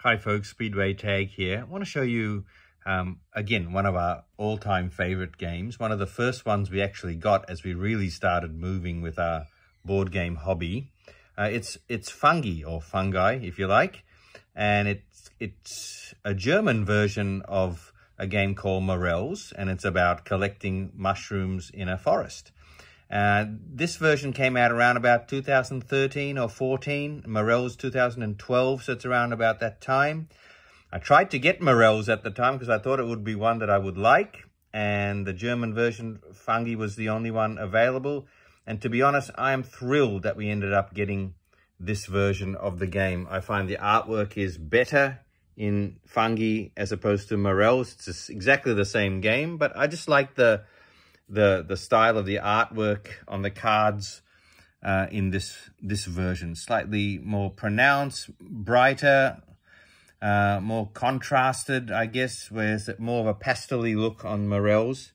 Hi folks, Speedway Tag here. I want to show you, again, one of our all-time favorite games. One of the first ones we actually got as we really started moving with our board game hobby. It's Fungi, or Fungi if you like. And it's a German version of a game called Morels, and it's about collecting mushrooms in a forest. This version came out around about 2013 or 14, Morels 2012, so it's around about that time. I tried to get Morels at the time because I thought it would be one that I would like, and the German version, Fungi, was the only one available. And to be honest, I am thrilled that we ended up getting this version of the game. I find the artwork is better in Fungi as opposed to Morels. It's just exactly the same game, but I just like the style of the artwork on the cards in this version. Slightly more pronounced, brighter, more contrasted, I guess, whereas more of a pastel-y look on Morels.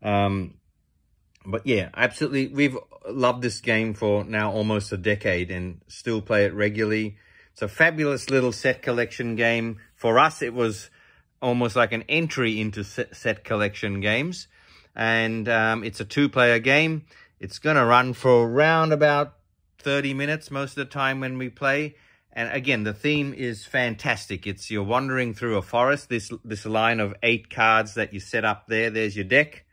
But yeah, absolutely, we've loved this game for now almost a decade and still play it regularly. It's a fabulous little set collection game. For us, it was almost like an entry into set collection games. And it's a two-player game. It's going to run for around about 30 minutes most of the time when we play. And again, the theme is fantastic. It's you're wandering through a forest. This line of 8 cards that you set up there. There's your deck.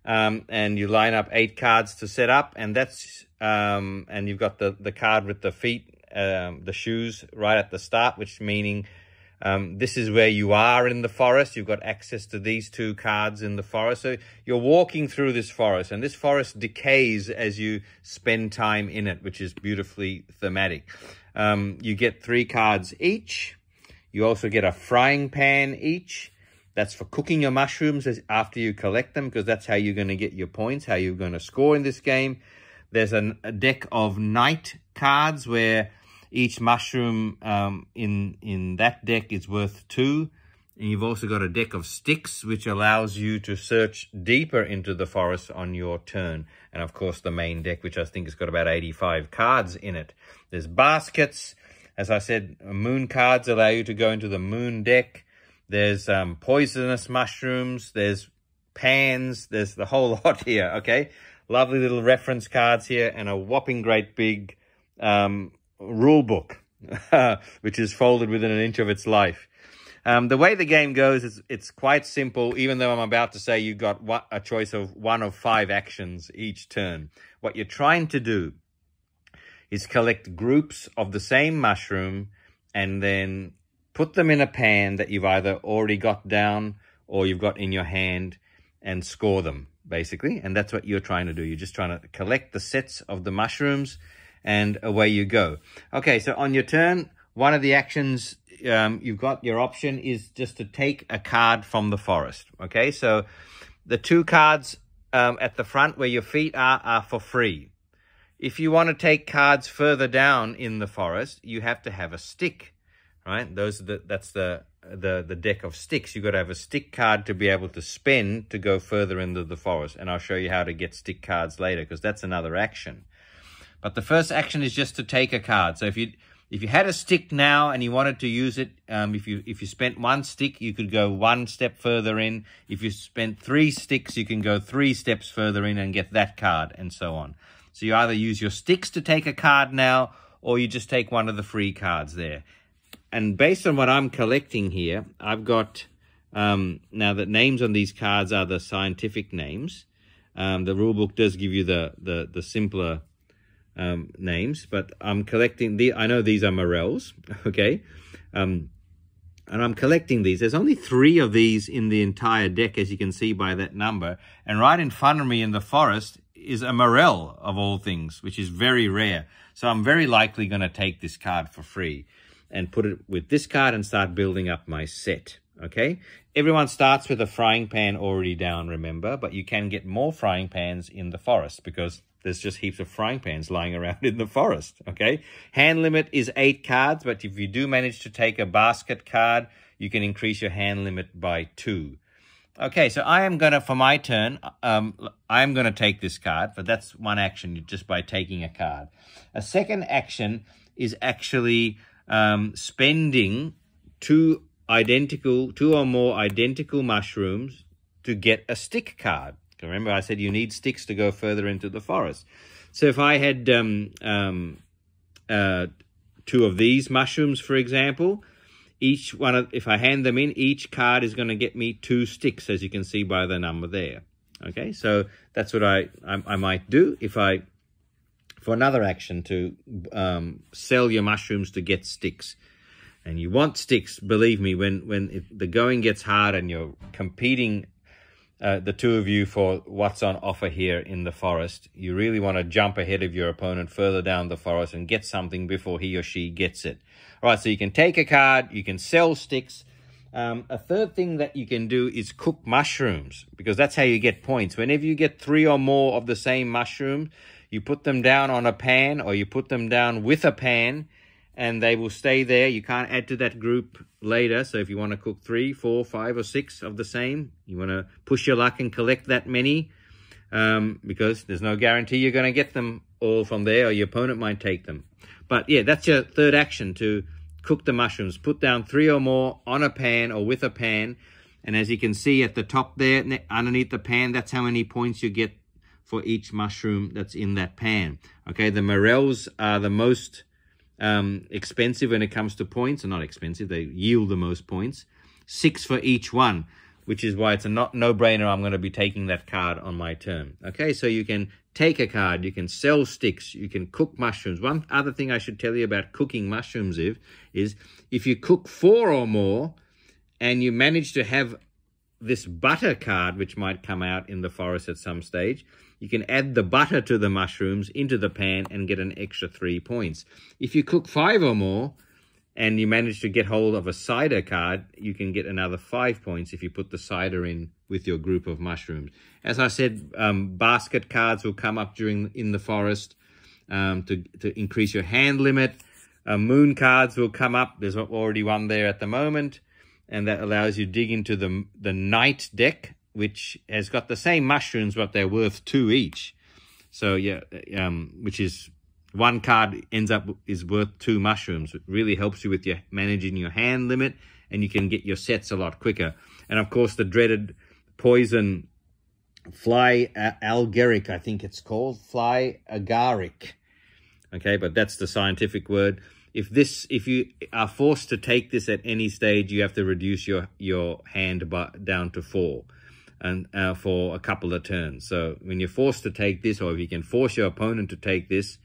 And you line up 8 cards to set up. And that's and you've got the card with the feet, the shoes right at the start, which meaning this is where you are in the forest. You've got access to these 2 cards in the forest. So you're walking through this forest, and this forest decays as you spend time in it, which is beautifully thematic. You get 3 cards each. You also get a frying pan each. That's for cooking your mushrooms after you collect them, because that's how you're going to get your points, how you're going to score in this game. There's a deck of night cards where each mushroom in that deck is worth 2. And you've also got a deck of sticks, which allows you to search deeper into the forest on your turn. And of course, the main deck, which I think has got about 85 cards in it. There's baskets. As I said, moon cards allow you to go into the moon deck. There's poisonous mushrooms. There's pans. There's the whole lot here, okay? Lovely little reference cards here and a whopping great big rule book, which is folded within an inch of its life. The way the game goes is it's quite simple, even though I'm about to say you've got a choice of 1 of 5 actions each turn. What you're trying to do is collect groups of the same mushroom and then put them in a pan that you've either already got down or you've got in your hand and score them, basically. And that's what you're trying to do. You're just trying to collect the sets of the mushrooms and away you go. Okay, so on your turn, one of the actions you've got, your option is just to take a card from the forest. Okay, so the 2 cards at the front where your feet are for free. If you want to take cards further down in the forest, you have to have a stick, right? That's the deck of sticks. You've got to have a stick card to be able to spend to go further into the forest. And I'll show you how to get stick cards later, because that's another action. But the first action is just to take a card. So if you had a stick now and you wanted to use it, if you spent 1 stick, you could go 1 step further in. If you spent 3 sticks, you can go 3 steps further in and get that card, and so on. So you either use your sticks to take a card now, or you just take one of the free cards there. And based on what I'm collecting here, I've got now the names on these cards are the scientific names. The rule book does give you the simpler names, but I'm collecting I know these are Morels, okay? And I'm collecting these. There's only 3 of these in the entire deck, as you can see by that number. And right in front of me in the forest is a Morel, of all things, which is very rare. So I'm very likely going to take this card for free and put it with this card and start building up my set, okay? Everyone starts with a frying pan already down, remember, but you can get more frying pans in the forest because there's just heaps of frying pans lying around in the forest, okay? Hand limit is 8 cards, but if you do manage to take a basket card, you can increase your hand limit by 2. Okay, so I am going to, for my turn, I am going to take this card, but that's one action just by taking a card. A second action is actually spending two or more identical mushrooms to get a stick card. Remember, I said you need sticks to go further into the forest. So if I had two of these mushrooms, for example, each one, if I hand them in, each card is going to get me 2 sticks, as you can see by the number there. Okay, so that's what I might do if for another action to sell your mushrooms to get sticks. And you want sticks, believe me, when the going gets hard and you're competing, the two of you, for what's on offer here in the forest, you really want to jump ahead of your opponent further down the forest and get something before he or she gets it. All right, so you can take a card, you can sell sticks. A third thing that you can do is cook mushrooms, because that's how you get points. Whenever you get 3 or more of the same mushroom, you put them down on a pan, or you put them down with a pan, and they will stay there. You can't add to that group later. So if you want to cook 3, 4, 5, or 6 of the same, you want to push your luck and collect that many, because there's no guarantee you're going to get them all from there, or your opponent might take them. But yeah, that's your third action, to cook the mushrooms. Put down 3 or more on a pan or with a pan. And as you can see at the top there, underneath the pan, that's how many points you get for each mushroom that's in that pan. Okay, the Morels are the most expensive when it comes to points. They're not expensive, they yield the most points. 6 for each one, which is why it's a no-brainer. I'm going to be taking that card on my turn. Okay, so you can take a card, you can sell sticks, you can cook mushrooms. One other thing I should tell you about cooking mushrooms is if you cook 4 or more and you manage to have this butter card, which might come out in the forest at some stage, you can add the butter to the mushrooms into the pan and get an extra 3 points. If you cook 5 or more and you manage to get hold of a cider card, you can get another 5 points if you put the cider in with your group of mushrooms. As I said, basket cards will come up in the forest to increase your hand limit. Moon cards will come up. There's already one there at the moment, and that allows you to dig into the night deck, which has got the same mushrooms, but they're worth 2 each. So yeah, which is one card is worth 2 mushrooms. It really helps you with your managing your hand limit, and you can get your sets a lot quicker. And of course, the dreaded poison fly agaric, I think it's called fly agaric. Okay, but that's the scientific word. If you are forced to take this at any stage, you have to reduce your hand down to 4, and for a couple of turns. So when you're forced to take this, or if you can force your opponent to take this,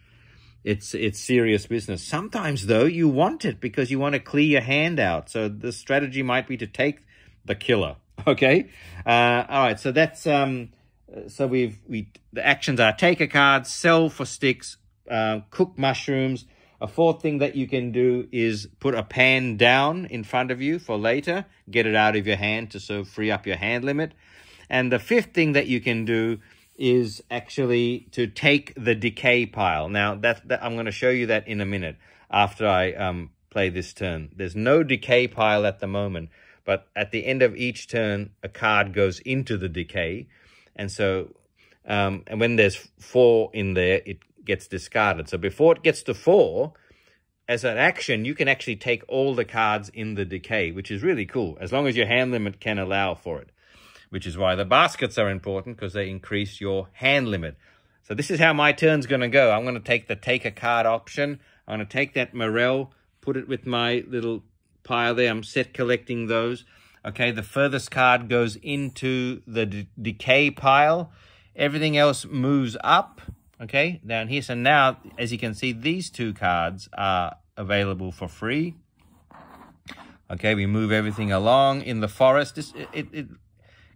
it's serious business. Sometimes though, you want it because you want to clear your hand out. So the strategy might be to take the killer. Okay. All right. So that's so the actions are take a card, sell for sticks, cook mushrooms. A fourth thing that you can do is put a pan down in front of you for later. Get it out of your hand to free up your hand limit. And the fifth thing that you can do is actually to take the decay pile. Now, that I'm going to show you that in a minute after I play this turn. There's no decay pile at the moment, but at the end of each turn, a card goes into the decay. And so, and when there's 4 in there, it gets discarded. So before it gets to 4, as an action, you can actually take all the cards in the decay, which is really cool, as long as your hand limit can allow for it, which is why the baskets are important, because they increase your hand limit. So this is how my turn's going to go. I'm going to take the take a card option. I'm going to take that Morel, put it with my little pile there. I'm set collecting those. Okay, the furthest card goes into the decay pile. Everything else moves up. Okay, down here. So now, as you can see, these 2 cards are available for free. Okay, we move everything along in the forest. It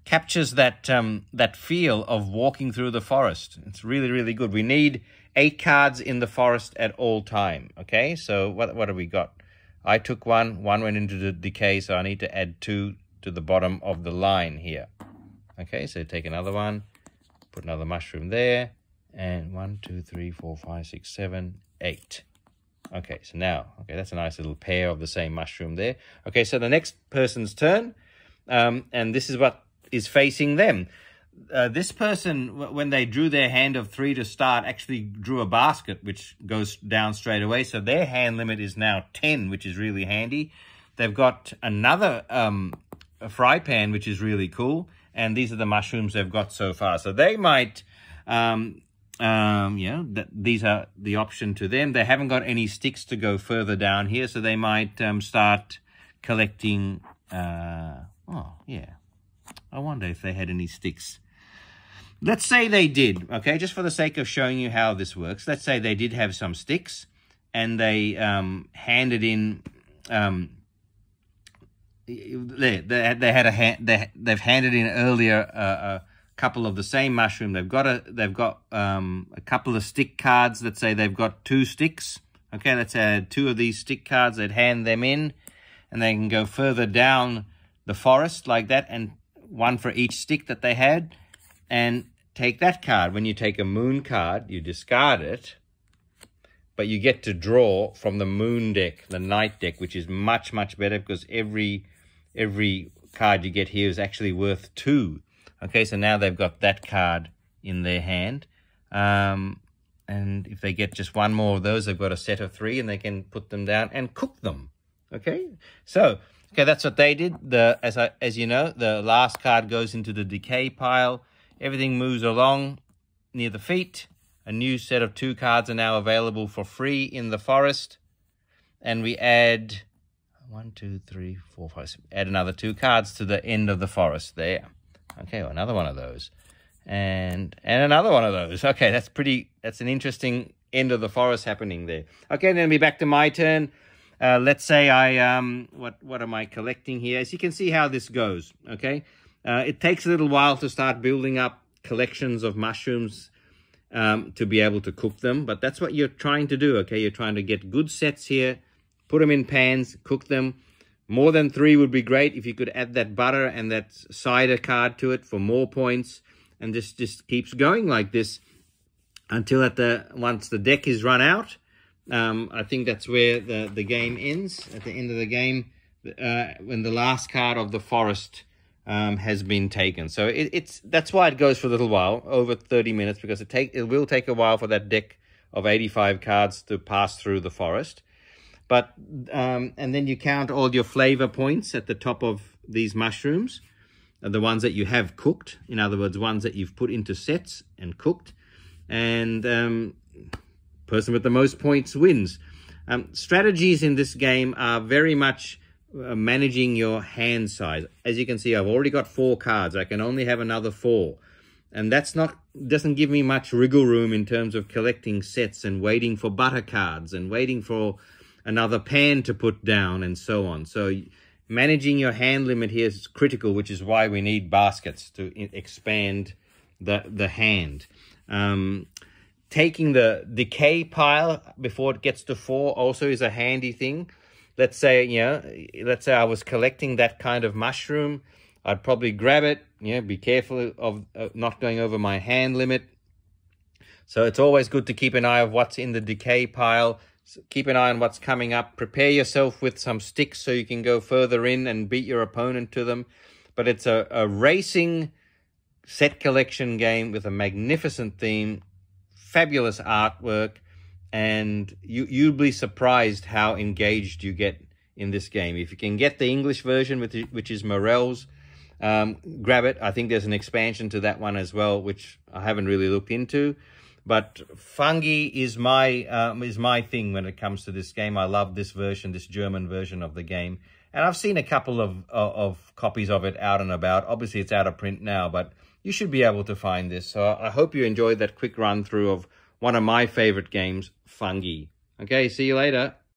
captures that that feel of walking through the forest. It's really, really good. We need 8 cards in the forest at all time. Okay, so what have we got? I took 1 went into the decay, so I need to add 2 to the bottom of the line here. Okay, so take another one, put another mushroom there. And 1, 2, 3, 4, 5, 6, 7, 8. Okay, so now, that's a nice little pair of the same mushroom there. Okay, so the next person's turn, and this is what is facing them. This person, when they drew their hand of 3 to start, actually drew a basket, which goes down straight away. So their hand limit is now 10, which is really handy. they've got another a fry pan, which is really cool. And these are the mushrooms they've got so far. So they might, these are the option to them. They haven't got any sticks to go further down here, so they might start collecting. I wonder if they had any sticks. Let's say they did, okay, just for the sake of showing you how this works. Let's say they did have some sticks, and they handed in. They've handed in earlier a couple of the same mushroom. They've got a couple of stick cards. Let's say they've got 2 sticks. Okay, let's add 2 of these stick cards. They'd hand them in, and they can go further down the forest like that, and 1 for each stick that they had, and take that card. When you take a moon card, you discard it, but you get to draw from the moon deck, the night deck, which is much, much better because every card you get here is actually worth 2. Okay, so now they've got that card in their hand. And if they get just 1 more of those, they've got a set of 3, and they can put them down and cook them. Okay, so that's what they did. As you know, the last card goes into the decay pile. Everything moves along near the feet. A new set of 2 cards are now available for free in the forest. And we add 1, 2, 3, 4, 5, 6. Add another 2 cards to the end of the forest there. Okay, well, another one of those. And another one of those. Okay, that's an interesting end of the forest happening there. Okay, then we'll be back to my turn. Let's say what am I collecting here? As you can see how this goes, okay? It takes a little while to start building up collections of mushrooms to be able to cook them, but that's what you're trying to do, okay? You're trying to get good sets here, put them in pans, cook them. More than 3 would be great if you could add that butter and that cider card to it for more points, and just keeps going like this until once the deck is run out. I think that's where the game ends. At the end of the game, when the last card of the forest has been taken. So that's why it goes for a little while, over 30 minutes, because it will take a while for that deck of 85 cards to pass through the forest. But and then you count all your flavor points at the top of these mushrooms, the ones that you have cooked. In other words, ones that you've put into sets and cooked. And person with the most points wins. Strategies in this game are very much managing your hand size. As you can see, I've already got 4 cards. I can only have another 4. And doesn't give me much wriggle room in terms of collecting sets and waiting for butter cards and waiting for another pan to put down and so on. So managing your hand limit here is critical, which is why we need baskets to expand the hand. Taking the decay pile before it gets to 4 also is a handy thing. Let's say I was collecting that kind of mushroom. I'd probably grab it, be careful of not going over my hand limit. So it's always good to keep an eye of what's in the decay pile. Keep an eye on what's coming up. Prepare yourself with some sticks so you can go further in and beat your opponent to them. But it's a racing set collection game with a magnificent theme, fabulous artwork, and you'll be surprised how engaged you get in this game. If you can get the English version, which is Morels, grab it. I think there's an expansion to that one as well, which I haven't really looked into. But Fungi is my thing when it comes to this game. I love this version, this German version of the game. And I've seen a couple of copies of it out and about. Obviously, it's out of print now, but you should be able to find this. So I hope you enjoyed that quick run through of one of my favorite games, Fungi. Okay, see you later.